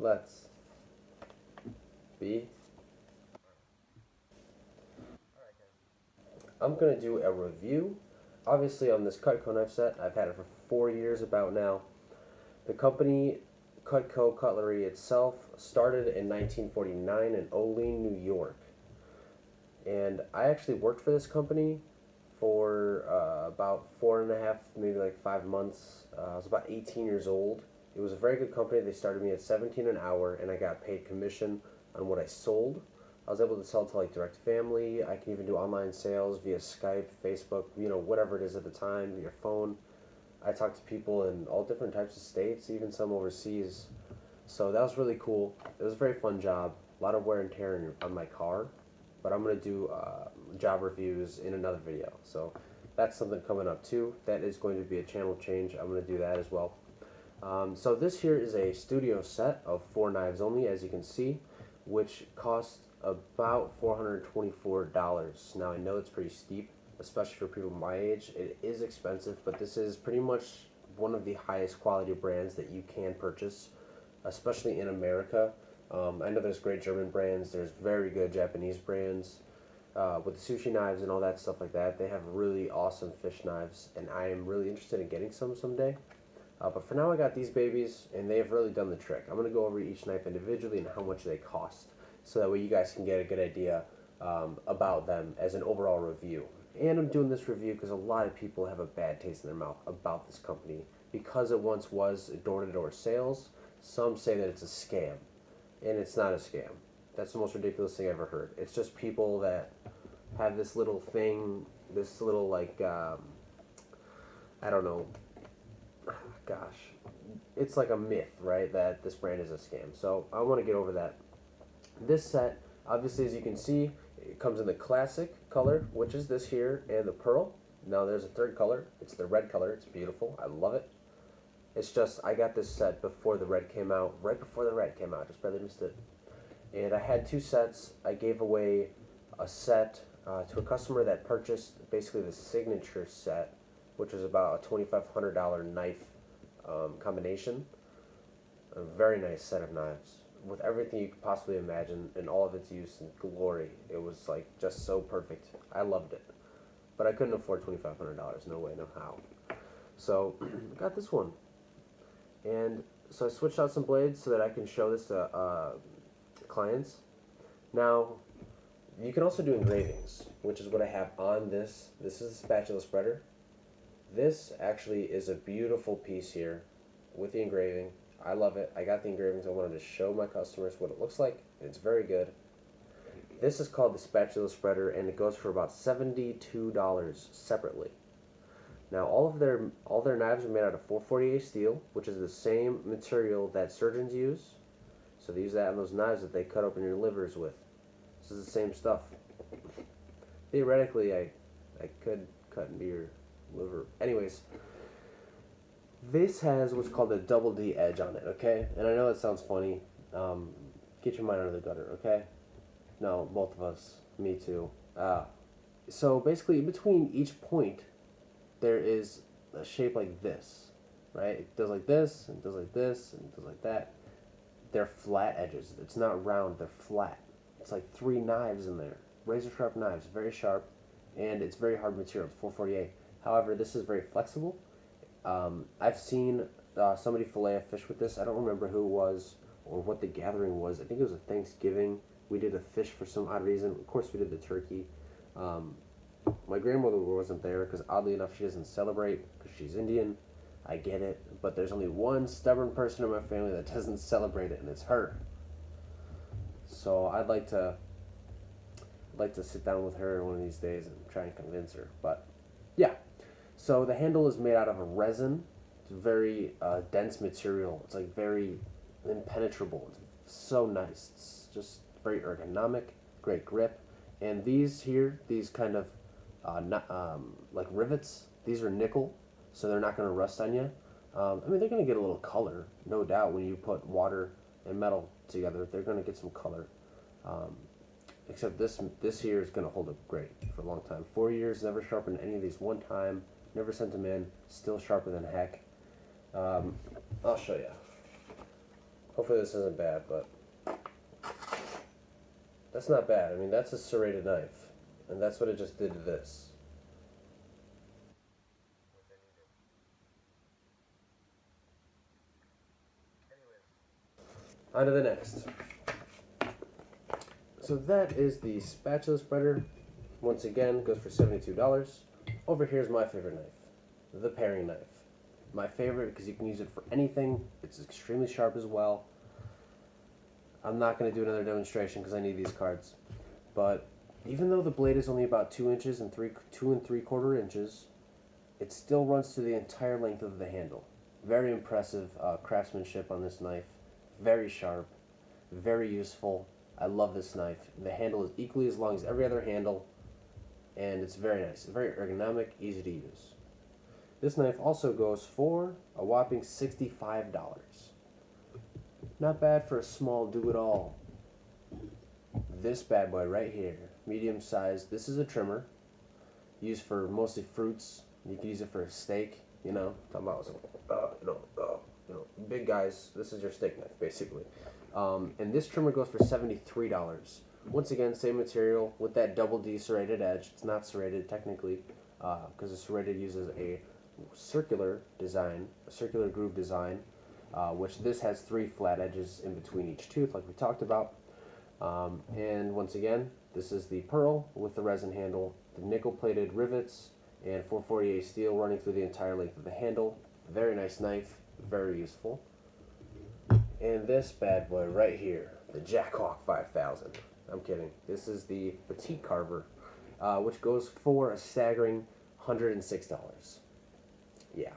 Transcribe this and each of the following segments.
let's be. I'm going to do a review, obviously, on this Cutco knife set. I've had it for 4 years about now. The company Cutco Cutlery itself started in 1949 in Olean, New York. And I actually worked for this company for about 4.5, maybe like 5 months. I was about 18 years old. It was a very good company. They started me at 17 an hour, and I got paid commission on what I sold. I was able to sell to like direct family. I can even do online sales via Skype, Facebook, whatever it is at the time, via phone. I talked to people in all different types of states, even some overseas. So that was really cool. It was a very fun job. A lot of wear and tear on my car, but I'm going to do job reviews in another video. So that's something coming up too. That is going to be a channel change. I'm going to do that as well. So this here is a studio set of 4 knives only, as you can see, which cost about $424. Now I know it's pretty steep, especially for people my age. It is expensive, but this is pretty much one of the highest quality brands that you can purchase, especially in America. I know there's great German brands, there's very good Japanese brands with the sushi knives and all that stuff like that. They have really awesome fish knives, and I am really interested in getting some someday. But for now I got these babies, and they have really done the trick. I'm going to go over each knife individually and how much they cost, so that way you guys can get a good idea about them as an overall review. And I'm doing this review because a lot of people have a bad taste in their mouth about this company. Because it once was door-to-door sales, some say that it's a scam. And it's not a scam. That's the most ridiculous thing I've ever heard. It's just people that have this little thing, this little like, I don't know, gosh. It's like a myth, right, that this brand is a scam. So I want to get over that. This set, obviously, as you can see, it comes in the classic color, which is this here, and the pearl. Now there's a third color. It's the red color. It's beautiful. I love it. It's just, I got this set before the red came out. Right before the red came out. Just barely missed it. And I had 2 sets. I gave away a set to a customer that purchased basically the signature set, which was about a $2,500 knife combination. A very nice set of knives with everything you could possibly imagine in all of its use and glory. It was like just so perfect. I loved it, but I couldn't afford $2,500. No way, no how. So I got this one, and so I switched out some blades so that I can show this to clients. Now you can also do engravings, which is what I have on this. This is a spatula spreader. This actually is a beautiful piece here with the engraving. I love it. I got the engravings. I wanted to show my customers what it looks like. It's very good. This is called the Spatula Spreader, and it goes for about $72 separately. Now all their knives are made out of 448 steel, which is the same material that surgeons use. So they use that on those knives that they cut open your livers with. This is the same stuff. Theoretically, I could cut into your liver. Anyways. This has what's called a double D edge on it, okay? And I know that sounds funny. Get your mind out of the gutter, okay? No, both of us. Me too. So basically, in between each point, there is a shape like this, right? It does like this, and it does like this, and it does like that. They're flat edges. It's not round, they're flat. It's like 3 knives in there. Razor sharp knives, very sharp, and it's very hard material. It's 448. However, this is very flexible. I've seen somebody fillet a fish with this. I don't remember who it was or what the gathering was. I think it was a Thanksgiving. We did a fish for some odd reason. Of course, we did the turkey. My grandmother wasn't there because, oddly enough, she doesn't celebrate because she's Indian. I get it, but there's only one stubborn person in my family that doesn't celebrate it, and it's her. So I'd like to sit down with her one of these days and try and convince her. But yeah. So the handle is made out of a resin. It's a very dense material. It's like very impenetrable. It's so nice. It's just very ergonomic, great grip. And these here, these kind of like rivets, these are nickel, so they're not going to rust on you. I mean, they're going to get a little color, no doubt, when you put water and metal together. They're going to get some color. Except this here is going to hold up great for a long time. 4 years, never sharpened any of these one time. Never sent them in. Still sharper than heck. I'll show you. Hopefully this isn't bad, but that's not bad. I mean, that's a serrated knife, and that's what it just did to this. On to the next. So that is the Spatula Spreader. Once again, goes for $72. Over here's my favorite knife, the paring knife. My favorite because you can use it for anything. It's extremely sharp as well. I'm not going to do another demonstration because I need these cards. But even though the blade is only about 2 inches and 2 3/4 inches, it still runs to the entire length of the handle. Very impressive craftsmanship on this knife. Very sharp, very useful. I love this knife. The handle is equally as long as every other handle, and it's very nice, very ergonomic, easy to use. This knife also goes for a whopping $65. Not bad for a small do-it-all. This bad boy right here, medium size. This is a trimmer, used for mostly fruits. You can use it for a steak. You know, talking about big guys. This is your steak knife, basically. And this trimmer goes for $73. Once again, same material with that double D serrated edge. It's not serrated technically, because the serrated uses a circular design, a circular groove design, which this has 3 flat edges in between each tooth, like we talked about. And once again, this is the pearl with the resin handle, the nickel-plated rivets, and 448 steel running through the entire length of the handle. Very nice knife, very useful. And this bad boy right here, the Jackhawk 5000. I'm kidding. This is the petite carver, which goes for a staggering $106. Yeah,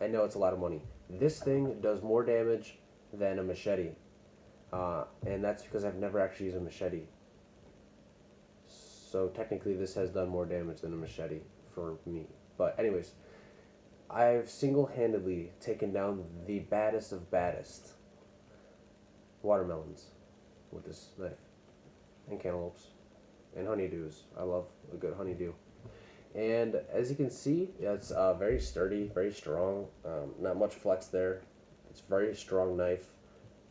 I know it's a lot of money. This thing does more damage than a machete, and that's because I've never actually used a machete. So technically this has done more damage than a machete for me. But anyways, I've single-handedly taken down the baddest of baddest watermelons with this knife, and cantaloupes, and honeydews. I love a good honeydew. And as you can see, it's very sturdy, very strong, not much flex there. It's a very strong knife,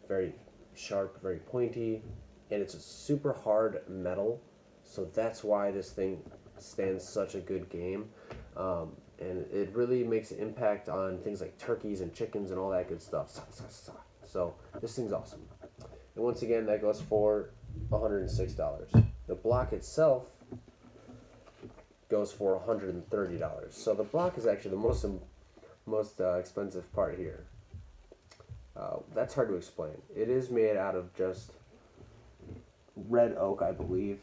very sharp, very pointy, and it's a super hard metal, so that's why this thing stands such a good game. And it really makes an impact on things like turkeys and chickens and all that good stuff. So this thing's awesome. And once again, that goes for $106. The block itself goes for $130. So the block is actually the most expensive part here. That's hard to explain. It is made out of just red oak, I believe,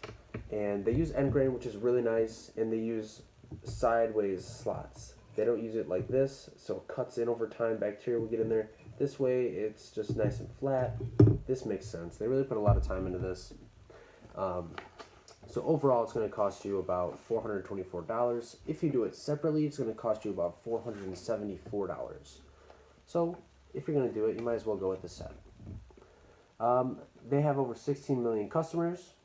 and they use end grain, which is really nice, and they use sideways slots. They don't use it like this, so it cuts in over time. Bacteria will get in there. This way, it's just nice and flat. This makes sense. They really put a lot of time into this. So overall, it's going to cost you about $424. If you do it separately, it's going to cost you about $474. So if you're going to do it, you might as well go with the set. They have over 16 million customers.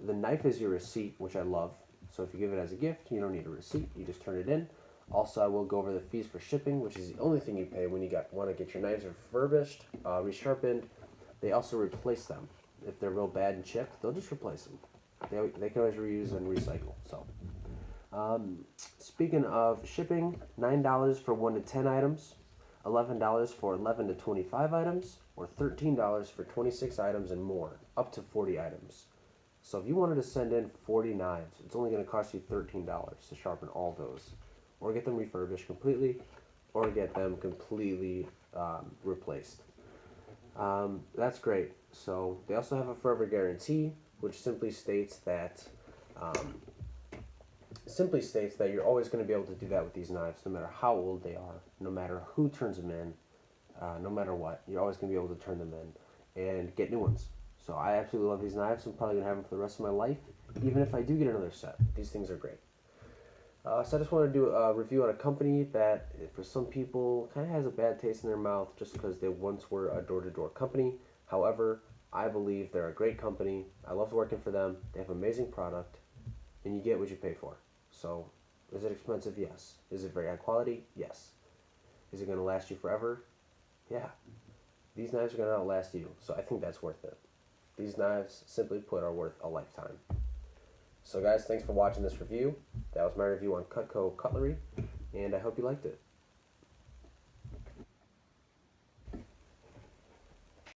The knife is your receipt, which I love. So if you give it as a gift, you don't need a receipt. You just turn it in. Also, I will go over the fees for shipping, which is the only thing you pay when you want to get your knives refurbished, resharpened. They also replace them. If they're real bad and chipped, they'll just replace them. They can always reuse and recycle. So, speaking of shipping, $9 for 1 to 10 items, $11 for 11 to 25 items, or $13 for 26 items and more, up to 40 items. So if you wanted to send in 40 knives, it's only going to cost you $13 to sharpen all those, or get them refurbished completely, or get them completely replaced. That's great. So they also have a forever guarantee, which simply states that you're always going to be able to do that with these knives, no matter how old they are, no matter who turns them in, no matter what. You're always going to be able to turn them in and get new ones. So I absolutely love these knives. I'm probably going to have them for the rest of my life, even if I do get another set. These things are great. So I just want to do a review on a company that, for some people, kind of has a bad taste in their mouth just because they once were a door-to-door company. However, I believe they're a great company. I love working for them. They have an amazing product, and you get what you pay for. So, is it expensive? Yes. Is it very high quality? Yes. Is it going to last you forever? Yeah. these knives are going to outlast you. So I think that's worth it. These knives, simply put, are worth a lifetime. So guys, thanks for watching this review. That was my review on Cutco cutlery, and I hope you liked it.